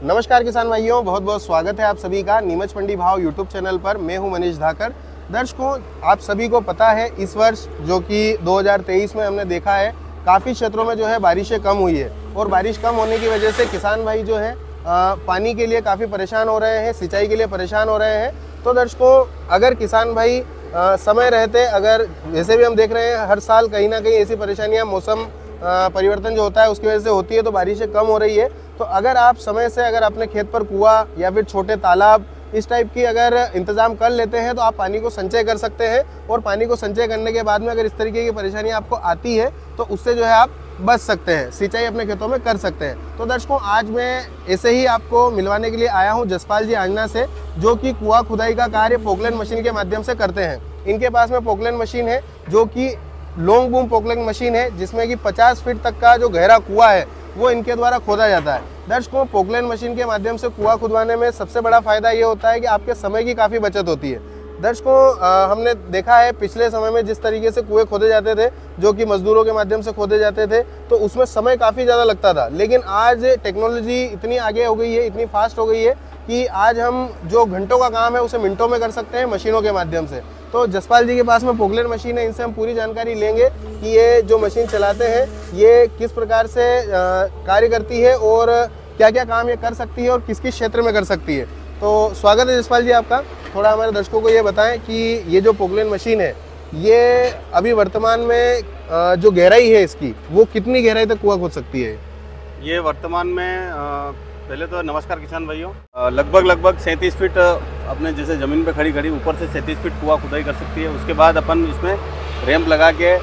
नमस्कार किसान भाइयों, बहुत बहुत स्वागत है आप सभी का नीमच मंडी भाव यूट्यूब चैनल पर। मैं हूं मनीष धाकर। दर्शकों, आप सभी को पता है इस वर्ष जो कि 2023 में हमने देखा है काफ़ी क्षेत्रों में जो है बारिशें कम हुई है और बारिश कम होने की वजह से किसान भाई जो है पानी के लिए काफ़ी परेशान हो रहे हैं, सिंचाई के लिए परेशान हो रहे हैं। तो दर्शकों, अगर किसान भाई समय रहते, अगर वैसे भी हम देख रहे हैं हर साल कहीं ना कहीं ऐसी परेशानियाँ मौसम परिवर्तन जो होता है उसकी वजह से होती है, तो बारिशें कम हो रही है। तो अगर आप समय से अगर अपने खेत पर कुआं या फिर छोटे तालाब इस टाइप की अगर इंतज़ाम कर लेते हैं तो आप पानी को संचय कर सकते हैं। और पानी को संचय करने के बाद में अगर इस तरीके की परेशानी आपको आती है तो उससे जो है आप बच सकते हैं, सिंचाई अपने खेतों में कर सकते हैं। तो दर्शकों, आज मैं ऐसे ही आपको मिलवाने के लिए आया हूं जसपाल जी आंजना से, जो कि कुआं खुदाई का कार्य पोकलैंड मशीन के माध्यम से करते हैं। इनके पास में पोकलैंड मशीन है जो कि लॉन्ग बूम पोकलैंड मशीन है, जिसमें कि 50 फीट तक का जो गहरा कुआं है वो इनके द्वारा खोदा जाता है। दर्शकों, पोकलैंड मशीन के माध्यम से कुआं खुदवाने में सबसे बड़ा फायदा ये होता है कि आपके समय की काफ़ी बचत होती है। दर्शकों, हमने देखा है पिछले समय में जिस तरीके से कुएं खोदे जाते थे, जो कि मजदूरों के माध्यम से खोदे जाते थे, तो उसमें समय काफ़ी ज़्यादा लगता था। लेकिन आज टेक्नोलॉजी इतनी आगे हो गई है, इतनी फास्ट हो गई है कि आज हम जो घंटों का काम है उसे मिनटों में कर सकते हैं मशीनों के माध्यम से। तो जसपाल जी के पास में पोकलैंड मशीन है, इनसे हम पूरी जानकारी लेंगे कि ये जो मशीन चलाते हैं ये किस प्रकार से कार्य करती है और क्या क्या काम ये कर सकती है और किस किस क्षेत्र में कर सकती है। तो स्वागत है जसपाल जी आपका। थोड़ा हमारे दर्शकों को ये बताएं कि ये जो पोकलैंड मशीन है ये अभी वर्तमान में जो गहराई है इसकी वो कितनी गहराई तक कुआं खोद सकती है? ये वर्तमान में पहले तो नमस्कार किसान भाइयों, लगभग 37 फीट अपने जैसे ज़मीन पे खड़ी ऊपर से 37 फीट कुआं खुदाई कर सकती है। उसके बाद अपन इसमें रैंप लगा के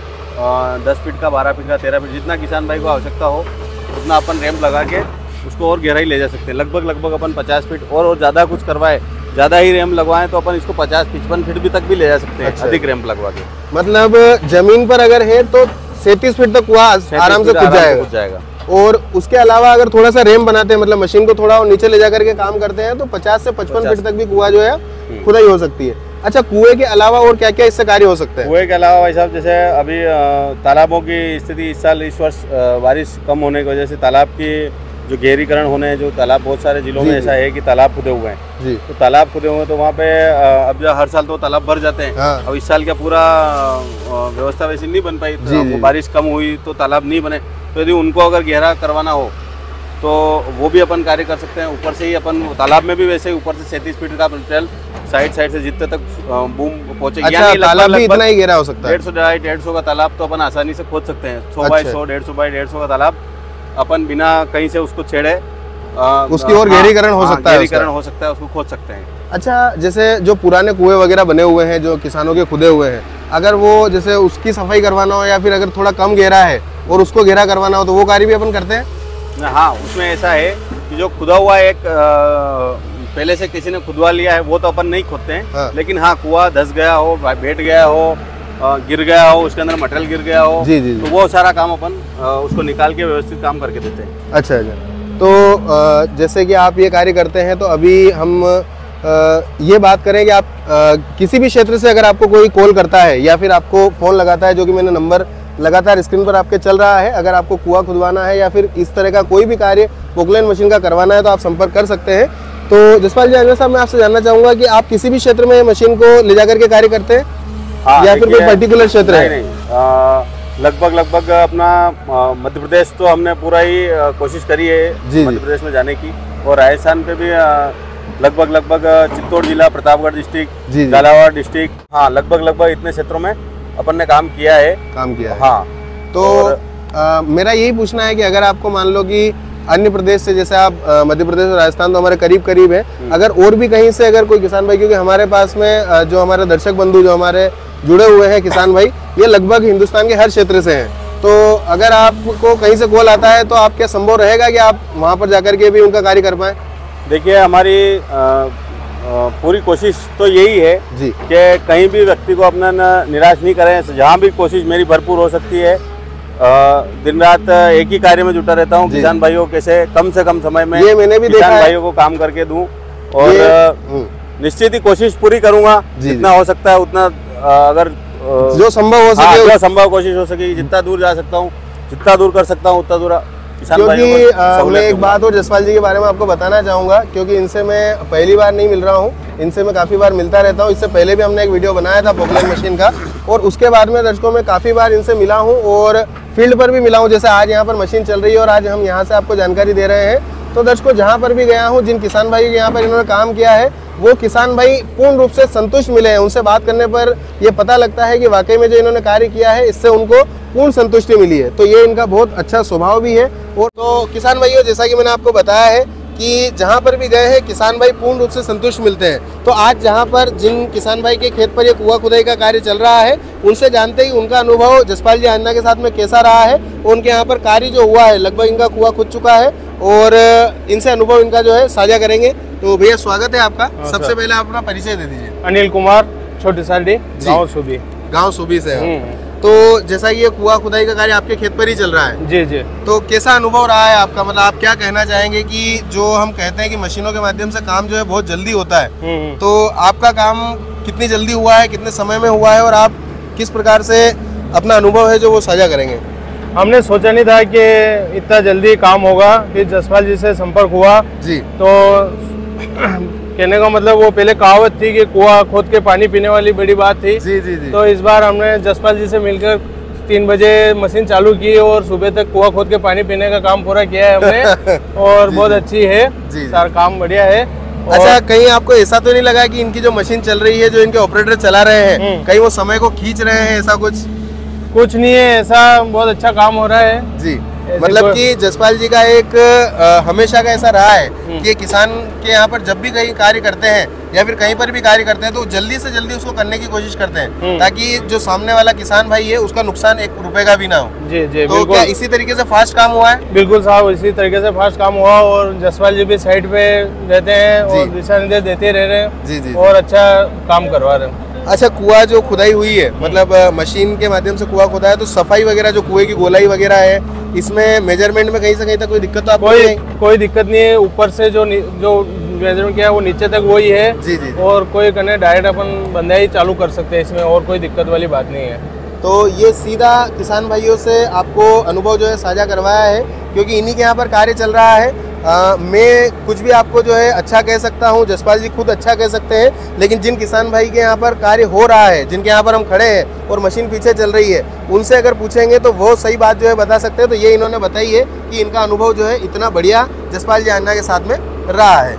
10 फीट का, 12 फीट का, 13 फीट जितना किसान भाई को आवश्यकता हो उतना अपन रैंप लगा के उसको और गहराई ले जा सकते हैं। लगभग अपन 50 फीट और ज़्यादा कुछ करवाए, ज़्यादा ही रैंप लगवाएं तो अपन इसको 50-55 फीट भी तक भी ले जा सकते हैं। अच्छा। अधिक रैंप लगवा के मतलब ज़मीन पर अगर है तो 37 फीट तक कुआं आराम से खुद जाएगा। और उसके अलावा अगर थोड़ा सा रैंप बनाते हैं, मतलब मशीन को थोड़ा नीचे ले जाकर के काम करते हैं, तो 50 से 55 फीट तक भी कुआं जो है खुदाई हो सकती है। अच्छा, कुएं के अलावा और क्या क्या इससे कार्य हो सकते हैं? कुएं के अलावा भाई साहब, जैसे अभी तालाबों की स्थिति इस वर्ष बारिश कम होने की वजह से तालाब की जो गहरीकरण होने हैं, जो तालाब बहुत सारे जिलों में ऐसा है कि तालाब खुदे हुए हैं जी। तो तालाब खुदे हुए हैं तो वहाँ पे अब जो हर साल तो तालाब भर जाते हैं। हाँ। अब इस साल क्या पूरा व्यवस्था वैसी नहीं बन पाई, तो बारिश कम हुई तो तालाब नहीं बने। तो यदि उनको अगर गहरा करवाना हो तो वो भी अपन कार्य कर सकते हैं। ऊपर से ही अपन तालाब में भी वैसे ही ऊपर से 37 फीट का मटेरियल साइड से जितने तक बूम पहुंचे। अच्छा, तालाब भी इतना ही गहरा हो सकता है? 150 का तालाब तो अपन आसानी से खोद सकते हैं। 100 बाई 100, 150 बाई 150 का तालाब अपन बिना कहीं से उसको छेड़े उसकी और गहरीकरण हो सकता है, गहरीकरण हो सकता है, उसको खोद सकते हैं। अच्छा, जैसे जो पुराने कुएं वगैरह बने हुए हैं जो किसानों के खुदे हुए हैं, अगर वो जैसे उसकी सफाई करवाना हो या फिर अगर थोड़ा कम गहरा है और उसको गहरा करवाना हो तो वो कार्य भी अपन करते हैं? हाँ, उसमें ऐसा है कि जो खुदा हुआ एक पहले से किसी ने खुदवा लिया है वो तो अपन नहीं खोदते हैं। हाँ। लेकिन हाँ, कुआं धस गया हो, बैठ गया हो, गिर गया हो, उसके अंदर मटेरियल गिर गया हो जी। तो वो सारा काम अपन उसको निकाल के व्यवस्थित काम करके देते हैं। अच्छा। तो जैसे कि आप ये कार्य करते हैं, तो अभी हम ये बात करें कि आप किसी भी क्षेत्र से अगर आपको कोई कॉल करता है या फिर आपको फ़ोन लगाता है, जो कि मैंने नंबर लगातार स्क्रीन पर आपके चल रहा है, अगर आपको कुआं खुदवाना है या फिर इस तरह का कोई भी कार्य पोकलैंड मशीन का करवाना है तो आप संपर्क कर सकते हैं। तो जसपाल जी आंजना साहब, मैं आपसे जानना चाहूँगा कि आप किसी भी क्षेत्र में मशीन को ले जाकर के कार्य करते हैं? हाँ, या फिर कोई पर्टिकुलर क्षेत्र है? नहीं, लगभग अपना मध्य प्रदेश तो हमने पूरा ही कोशिश करी है मध्य प्रदेश में जाने की, और राजस्थान पे भी लगभग चित्तौड़ जिला, प्रतापगढ़ डिस्ट्रिक्ट, झालावाड़ डिस्ट्रिक्ट, हाँ लगभग इतने क्षेत्रों में अपन ने काम किया है। हाँ, तो मेरा यही पूछना है कि अगर आपको मान लो कि अन्य प्रदेश से, जैसे आप मध्य प्रदेश और राजस्थान तो हमारे करीब है, अगर और भी कहीं से अगर कोई किसान भाई, क्योंकि हमारे पास में जो हमारे दर्शक बंधु जो हमारे जुड़े हुए हैं किसान भाई, ये लगभग हिंदुस्तान के हर क्षेत्र से हैं, तो अगर आपको कहीं से कॉल आता है तो आप क्या संभव रहेगा कि आप वहाँ पर जाकर के भी उनका कार्य कर पाएँ? देखिए, हमारी पूरी कोशिश तो यही है जी कि कहीं भी व्यक्ति को अपना निराश नहीं करें। जहाँ भी कोशिश मेरी भरपूर हो सकती है, दिन रात एक ही कार्य में जुटा रहता हूँ, किसान भाइयों कैसे कम से कम समय में ये मैंने भी किसान भाइयों को काम करके दूं, और निश्चित ही कोशिश पूरी करूंगा जितना हो सकता है उतना, अगर जो संभव हो सके, जो संभव कोशिश हो सके, जितना दूर जा सकता हूँ, जितना दूर कर सकता हूँ उतना दूर क्योंकि मैं एक बात और जसपाल जी के बारे में आपको बताना चाहूँगा, क्योंकि इनसे मैं पहली बार नहीं मिल रहा हूँ, इनसे मैं काफ़ी बार मिलता रहता हूँ। इससे पहले भी हमने एक वीडियो बनाया था पॉपुलर मशीन का, और उसके बाद में दर्शकों में काफ़ी बार इनसे मिला हूँ और फील्ड पर भी मिला हूँ। जैसे आज यहाँ पर मशीन चल रही है और आज हम यहाँ से आपको जानकारी दे रहे हैं। तो दर्शकों, जहाँ पर भी गया हूँ, जिन किसान भाई के यहाँ पर इन्होंने काम किया है, वो किसान भाई पूर्ण रूप से संतुष्ट मिले हैं। उनसे बात करने पर ये पता लगता है कि वाकई में जो इन्होंने कार्य किया है, इससे उनको पूर्ण संतुष्टि मिली है। तो ये इनका बहुत अच्छा स्वभाव भी है। और तो किसान भाइयों, जैसा कि मैंने आपको बताया है कि जहाँ पर भी गए हैं किसान भाई पूर्ण रूप से संतुष्ट मिलते हैं। तो आज जहाँ पर जिन किसान भाई के खेत पर ये कुआं खुदाई का कार्य चल रहा है, उनसे जानते ही उनका अनुभव जसपाल जी आन्ना के साथ में कैसा रहा है। उनके यहाँ पर कार्य जो हुआ है, लगभग इनका कुआं खुद चुका है, और इनसे अनुभव इनका जो है साझा करेंगे। तो भैया स्वागत है आपका। सबसे पहले आप अपना परिचय दे दीजिए। अनिल कुमार, छोटी साल्डी, गाँव सूबी से हैं। तो जैसा ये कुआं खुदाई का कार्य आपके खेत पर ही चल रहा है। जी जी। तो कैसा अनुभव रहा है आपका? मतलब आप क्या कहना चाहेंगे कि जो हम कहते हैं कि मशीनों के माध्यम से काम जो है बहुत जल्दी होता है, तो आपका काम कितनी जल्दी हुआ है, कितने समय में हुआ है, और आप किस प्रकार से अपना अनुभव है जो वो साझा करेंगे? हमने सोचा नहीं था कि इतना जल्दी काम होगा। फिर जसपाल जी से संपर्क हुआ जी, तो कहने का मतलब वो पहले कहावत थी कि कुआं खोद के पानी पीने वाली बड़ी बात थी। जी जी जी। तो इस बार हमने जसपाल जी से मिलकर 3 बजे मशीन चालू की और सुबह तक कुआं खोद के पानी पीने का काम पूरा किया है हमने और बहुत अच्छी है, सारा काम बढ़िया है। अच्छा, कहीं आपको ऐसा तो नहीं लगा कि इनकी जो मशीन चल रही है, जो इनके ऑपरेटर चला रहे हैं, कहीं वो समय को खींच रहे हैं? ऐसा कुछ नहीं है, ऐसा बहुत अच्छा काम हो रहा है जी। मतलब कि जसपाल जी का एक हमेशा का ऐसा रहा है कि किसान के यहाँ पर जब भी कहीं कार्य करते हैं या फिर कहीं पर भी कार्य करते हैं, तो जल्दी से जल्दी उसको करने की कोशिश करते हैं, ताकि जो सामने वाला किसान भाई है उसका नुकसान 1 रुपए का भी ना हो। जी जी। तो क्या इसी तरीके से फास्ट काम हुआ है? बिल्कुल साहब, इसी तरीके से फास्ट काम हुआ, और जसपाल जी भी साइड पे रहते हैं और दिशा निर्देश देते रह रहे हैं। जी जी। और अच्छा काम करवा रहे हैं। अच्छा, कुआं जो खुदाई हुई है, मतलब मशीन के माध्यम से कुआं खुदा है, तो सफाई वगैरह, जो कुएं की गोलाई वगैरह है, इसमें मेजरमेंट में कहीं से कहीं तक कोई दिक्कत तो आपको नहीं? कोई दिक्कत नहीं है। ऊपर से जो मेजरमेंट किया है वो नीचे तक वही है। जी जी। और कोई करने डायरेक्ट अपन बंदाई चालू कर सकते हैं इसमें, और कोई दिक्कत वाली बात नहीं है। तो ये सीधा किसान भाइयों से आपको अनुभव जो है साझा करवाया है, क्योंकि इन्हीं के यहाँ पर कार्य चल रहा है। मैं कुछ भी आपको जो है अच्छा कह सकता हूँ, जसपाल जी खुद अच्छा कह सकते हैं, लेकिन जिन किसान भाई के यहाँ पर कार्य हो रहा है, जिनके यहाँ पर हम खड़े हैं और मशीन पीछे चल रही है, उनसे अगर पूछेंगे तो वो सही बात जो है बता सकते हैं। तो ये इन्होंने बताई है कि इनका अनुभव जो है इतना बढ़िया जसपाल जी आन्ना के साथ में रहा है।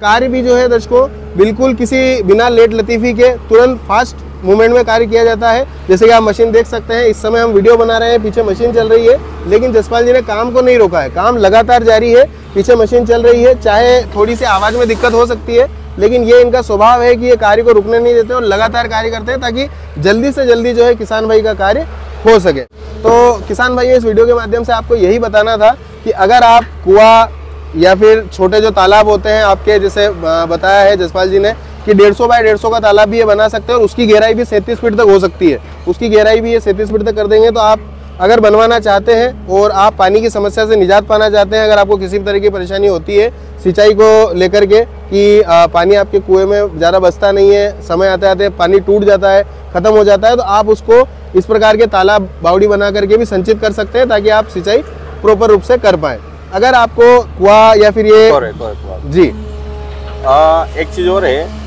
कार्य भी जो है दर्शकों बिल्कुल किसी बिना लेट लतीफ़ी के तुरंत फास्ट मूवमेंट में कार्य किया जाता है। जैसे कि आप मशीन देख सकते हैं, इस समय हम वीडियो बना रहे हैं, पीछे मशीन चल रही है, लेकिन जसपाल जी ने काम को नहीं रोका है। काम लगातार जारी है, पीछे मशीन चल रही है, चाहे थोड़ी सी आवाज़ में दिक्कत हो सकती है, लेकिन ये इनका स्वभाव है कि ये कार्य को रुकने नहीं देते और लगातार कार्य करते हैं, ताकि जल्दी से जल्दी जो है किसान भाई का कार्य हो सके। तो किसान भाई, इस वीडियो के माध्यम से आपको यही बताना था कि अगर आप कुआं या फिर छोटे जो तालाब होते हैं आपके, जैसे बताया है जसपाल जी ने कि 150 बाय 150 का तालाब भी ये बना सकते हैं, और उसकी गहराई भी 37 फीट तक हो सकती है। उसकी गहराई भी ये 37 फीट तक कर देंगे। तो आप अगर बनवाना चाहते हैं और आप पानी की समस्या से निजात पाना चाहते हैं, अगर आपको किसी भी तरह की परेशानी होती है सिंचाई को लेकर के कि पानी आपके कुएं में ज़्यादा बचता नहीं है, समय आते आते पानी टूट जाता है, ख़त्म हो जाता है, तो आप उसको इस प्रकार के तालाब बावड़ी बना करके भी संचित कर सकते हैं, ताकि आप सिंचाई प्रॉपर रूप से कर पाएँ। अगर आपको कुआं या फिर ये जी एक चीज़ और है,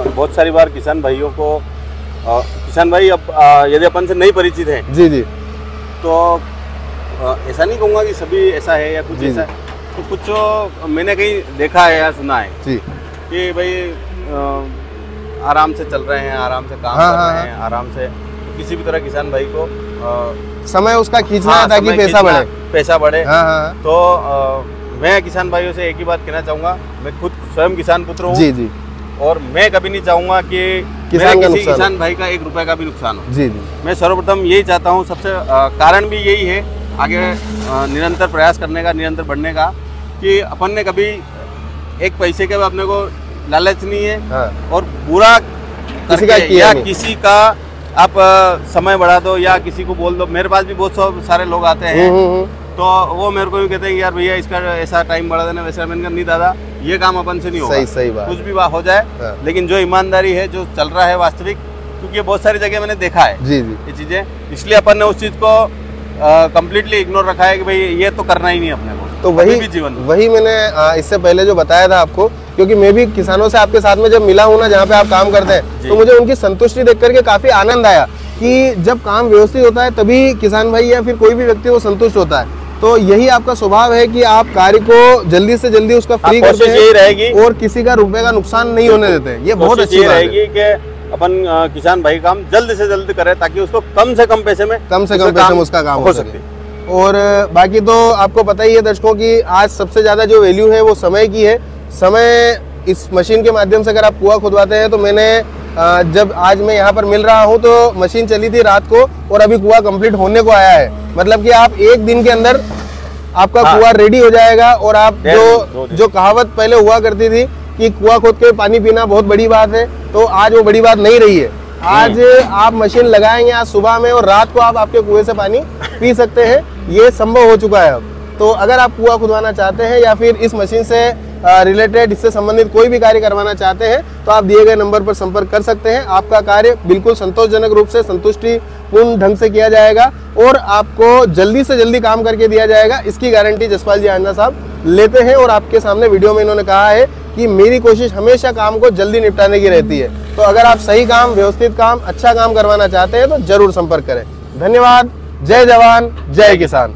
बहुत सारी बार किसान भाइयों को किसान भाई अब यदि अपन से नहीं परिचित हैं जी जी, तो ऐसा नहीं कहूँगा कि सभी ऐसा है या कुछ ऐसा है, तो कुछ मैंने कहीं देखा है या सुना है जी कि भाई आराम से चल रहे हैं, आराम से काम कर रहे हैं, आराम से, किसी भी तरह किसान भाई को समय उसका खींचना है ताकि पैसा बढ़े। तो मैं किसान भाइयों से एक ही बात कहना चाहूँगा, मैं खुद स्वयं किसान पुत्र हूँ जी जी, और मैं कभी नहीं चाहूँगा कि किसी किसान भाई का 1 रुपए का भी नुकसान हो। जी जी। मैं सर्वप्रथम यही चाहता हूँ, सबसे कारण भी यही है आगे निरंतर प्रयास करने का, निरंतर बढ़ने का, कि अपन ने कभी 1 पैसे के अपने को लालच नहीं है, और बुरा करके या किसी का आप समय बढ़ा दो या किसी को बोल दो। मेरे पास भी बहुत सारे लोग आते हैं, तो वो मेरे को भी कहते हैं कि यार भैया इसका ऐसा टाइम बढ़ा देना, वैसा। मैंने कहा नहीं दादा, ये काम अपन से नहीं होगा। सही बात, कुछ भी हो जाए, लेकिन जो ईमानदारी है, जो चल रहा है वास्तविक, क्योंकि बहुत सारी जगह मैंने देखा है जी जी ये चीज़ें, इसलिए अपन ने उस चीज़ को कंप्लीटली इग्नोर रखा है कि भाई ये तो करना ही नहीं अपने को। तो वही मैंने इससे पहले जो बताया था आपको, क्योंकि मैं भी किसानों से आपके साथ में जब मिला हूँ ना, जहाँ पे आप काम करते हैं, तो मुझे उनकी संतुष्टि देख करके काफी आनंद आया कि जब काम व्यवस्थित होता है तभी किसान भाई या फिर कोई भी व्यक्ति वो संतुष्ट होता है। तो यही आपका स्वभाव है कि आप कार्य को जल्दी से जल्दी उसका फ्री करते हैं, रहेगी और किसी का रुपए का नुकसान नहीं होने देते। ये बहुत अच्छी बात रहेगी कि अपन किसान भाई काम जल्द से जल्द करे, ताकि उसको कम से कम पैसे में उसका काम हो सके। और बाकी तो आपको पता ही है दर्शकों की आज सबसे ज्यादा जो वैल्यू है वो समय की है। समय इस मशीन के माध्यम से अगर आप कुआं खुदवाते हैं, तो मैंने जब आज मैं यहाँ पर मिल रहा हूँ तो मशीन चली थी रात को और अभी कुआं कंप्लीट होने को आया है। मतलब कि आप एक दिन के अंदर आपका कुआं रेडी हो जाएगा। और आप जो कहावत पहले हुआ करती थी कि कुआं खोद के पानी पीना बहुत बड़ी बात है, तो आज वो बड़ी बात नहीं रही है। आज आप मशीन लगाएंगे आज सुबह में और रात को आप आपके कुएं से पानी पी सकते हैं, ये संभव हो चुका है अब। तो अगर आप कुआं खुदवाना चाहते हैं या फिर इस मशीन से रिलेटेड इससे संबंधित कोई भी कार्य करवाना चाहते हैं, तो आप दिए गए नंबर पर संपर्क कर सकते हैं। आपका कार्य बिल्कुल संतोषजनक रूप से, संतुष्टिपूर्ण ढंग से किया जाएगा और आपको जल्दी से जल्दी काम करके दिया जाएगा। इसकी गारंटी जसपाल जी आंजना साहब लेते हैं। और आपके सामने वीडियो में इन्होंने कहा है कि मेरी कोशिश हमेशा काम को जल्दी निपटाने की रहती है। तो अगर आप सही काम, व्यवस्थित काम, अच्छा काम करवाना चाहते हैं तो जरूर संपर्क करें। धन्यवाद। जय जवान, जय किसान।